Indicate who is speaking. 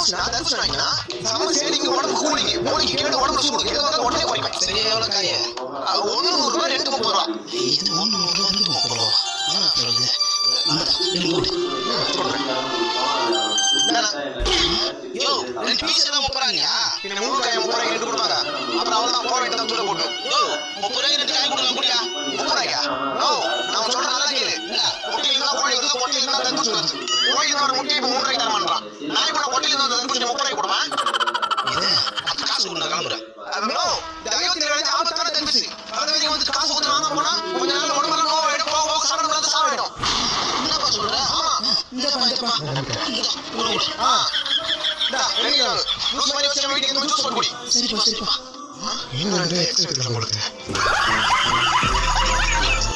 Speaker 1: தர்பூசணா தர்பூசணா summer selling உடம்பு cooling மூலிகை கேடு உடம்பு சூடு எது வந்து உடனே குறைக்கும்.
Speaker 2: சரி எவ்வளவு காய?
Speaker 1: 1 100 ரூபாய் 2 30 ரூபா.
Speaker 2: இது 1 100 ரூபாய் 2 30 ரூபா. என்ன சொல்றது? ரெண்டு கோடி யோ 2 பீஸ் தான் 30 ரூபாயா?
Speaker 1: பின்ன முருங்காய் 30 ரூபாய்க்கு 2 கொடுப்பாங்க. அப்புறம் அவள் தான் போராட்டம் தான் தூர போட்டு
Speaker 2: யோ 30 ரூபாய்க்கு 2 காய் கொடுங்க முடியா?
Speaker 1: 30 ரூபாய்க்கா? ஓ நான் சொல்ற நல்லா கேளு. முட்டையில தான் கோழி வந்து கொட்டையில தான் தர்பூசணி வந்து கோழில வர முட்டை இப்போ 3 ரூபாய்க்கு தர மாட்டான். நான் இப்போ கொட்டையில தான் தர்பூசணி 30 ரூபாய்க்கு கொடுப்பேன்.
Speaker 2: இது அப்ப காசு கொடுங்க கிளம்புறேன்.
Speaker 1: நோ தயவுத்தி வேலை ஆபத்தான தர்பூசணி அதுவே வந்து காசு கொடுத்து வாங்க போனா கொஞ்ச நாள் உடம்பெல்லாம் நோவாயிடும் போக போக சாப்பிட முடியாத சாப்பிடும்.
Speaker 2: என்னப்பா சொல்ற?
Speaker 1: ஆமா
Speaker 2: இந்தப்பா
Speaker 1: லூஸ் பண்ணி வச்சு வீட்டுக்கு வந்து ஜூஸ் போட்டு குடி.
Speaker 2: சரிப்பா
Speaker 3: இன்னும் 2 எக்ஸ்ட்ரா கொடுத்து